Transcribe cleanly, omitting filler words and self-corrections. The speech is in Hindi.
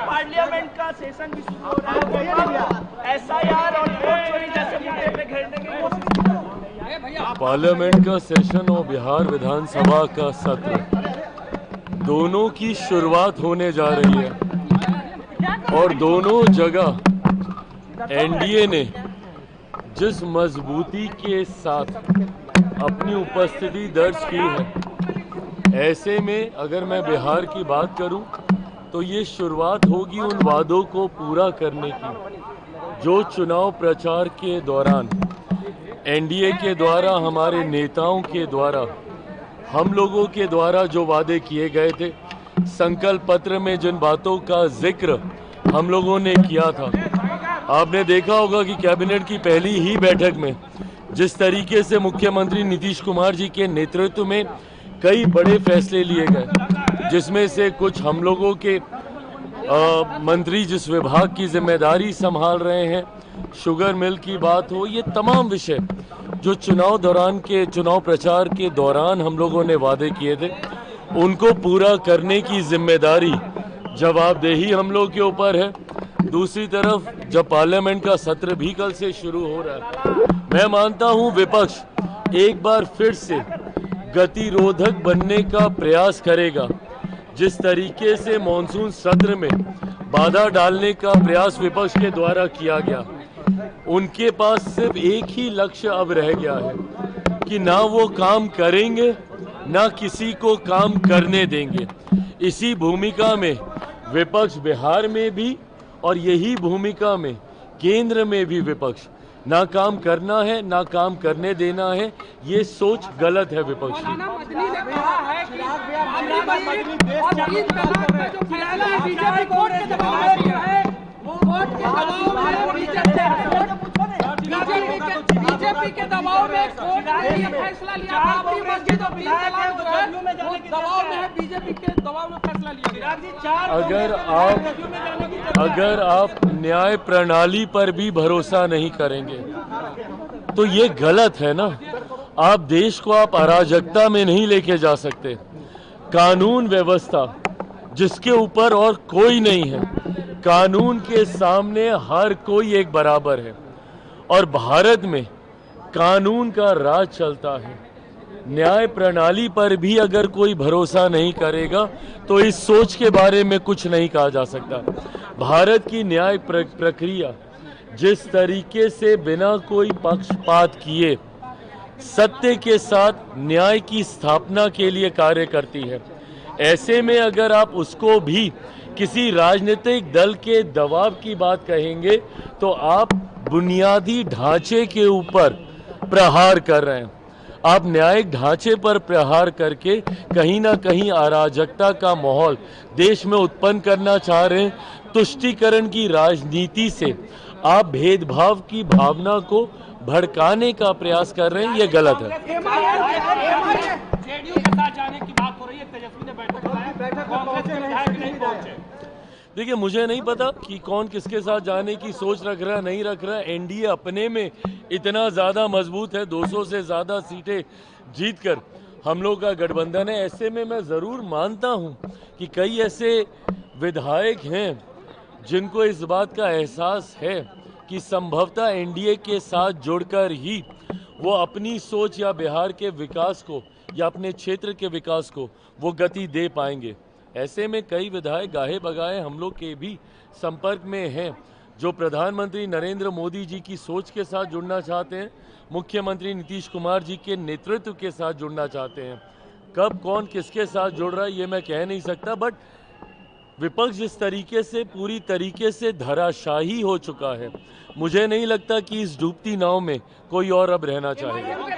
पार्लियामेंट का सेशन भी शुरू हो रहा है, एसआईआर और वोट चोरी जैसे मुद्दे पे घेरने की कोशिश। पार्लियामेंट का सेशन और बिहार विधानसभा का सत्र दोनों की शुरुआत होने जा रही है और दोनों जगह एनडीए ने जिस मजबूती के साथ अपनी उपस्थिति दर्ज की है, ऐसे में अगर मैं बिहार की बात करूं तो ये शुरुआत होगी उन वादों को पूरा करने की जो चुनाव प्रचार के दौरान एनडीए के द्वारा, हमारे नेताओं के द्वारा, हम लोगों के द्वारा जो वादे किए गए थे, संकल्प पत्र में जिन बातों का जिक्र हम लोगों ने किया था। आपने देखा होगा कि कैबिनेट की पहली ही बैठक में जिस तरीके से मुख्यमंत्री नीतीश कुमार जी के नेतृत्व में कई बड़े फैसले लिए गए, जिसमें से कुछ हम लोगों के मंत्री जिस विभाग की जिम्मेदारी संभाल रहे हैं, शुगर मिल की बात हो, ये तमाम विषय जो चुनाव प्रचार के दौरान हम लोगों ने वादे किए थे, उनको पूरा करने की जिम्मेदारी, जवाबदेही हम लोग के ऊपर है। दूसरी तरफ जब पार्लियामेंट का सत्र भी कल से शुरू हो रहा है, मैं मानता हूं विपक्ष एक बार फिर से गतिरोधक बनने का प्रयास करेगा। जिस तरीके से मॉनसून सत्र में बाधा डालने का प्रयास विपक्ष के द्वारा किया गया, उनके पास सिर्फ एक ही लक्ष्य अब रह गया है कि ना वो काम करेंगे ना किसी को काम करने देंगे। इसी भूमिका में विपक्ष बिहार में भी और यही भूमिका में केंद्र में भी विपक्ष, ना काम करना है ना काम करने देना है, ये सोच गलत है विपक्ष की। बीजेपी के दबाव में कोर्ट ने ये फैसला लिया, बाबरी मस्जिद और दबाव में है, बीजेपी के दबाव में फैसला लिया। अगर आप न्याय प्रणाली पर भी भरोसा नहीं करेंगे तो ये गलत है ना। आप देश को आप अराजकता में नहीं लेके जा सकते। कानून व्यवस्था जिसके ऊपर और कोई नहीं है, कानून के सामने हर कोई एक बराबर है और भारत में कानून का राज चलता है। न्याय प्रणाली पर भी अगर कोई भरोसा नहीं करेगा तो इस सोच के बारे में कुछ नहीं कहा जा सकता। भारत की न्याय प्रक्रिया जिस तरीके से बिना कोई पक्षपात किए सत्य के साथ न्याय की स्थापना के लिए कार्य करती है, ऐसे में अगर आप उसको भी किसी राजनीतिक दल के दबाव की बात कहेंगे तो आप बुनियादी ढांचे के ऊपर प्रहार कर रहे हैं। आप न्यायिक ढांचे पर प्रहार करके कहीं ना कहीं अराजकता का माहौल देश में उत्पन्न करना चाह रहे हैं। तुष्टीकरण की राजनीति से आप भेदभाव की भावना को भड़काने का प्रयास कर रहे हैं, ये गलत है। जेडीयू के साथ जाने की बात हो रही है, तेजस्वी ने बैठक बुलाया, कांग्रेस के विधायक नहीं पहुंचे। देखिए, मुझे नहीं पता कि कौन किसके साथ जाने की सोच रख रहा है, नहीं रख रहा है। एनडीए अपने में इतना ज़्यादा मजबूत है, 200 से ज़्यादा सीटें जीतकर हम लोग का गठबंधन है। ऐसे में मैं ज़रूर मानता हूं कि कई ऐसे विधायक हैं जिनको इस बात का एहसास है कि संभवतः एनडीए के साथ जुड़कर ही वो अपनी सोच या बिहार के विकास को या अपने क्षेत्र के विकास को वो गति दे पाएंगे। ऐसे में कई विधायक गाहे बगाए हम लोग के भी संपर्क में हैं जो प्रधानमंत्री नरेंद्र मोदी जी की सोच के साथ जुड़ना चाहते हैं, मुख्यमंत्री नीतीश कुमार जी के नेतृत्व के साथ जुड़ना चाहते हैं। कब कौन किसके साथ जुड़ रहा है ये मैं कह नहीं सकता, बट विपक्ष जिस तरीके से पूरी तरीके से धराशाही हो चुका है, मुझे नहीं लगता कि इस डूबती नाव में कोई और अब रहना चाहेगा।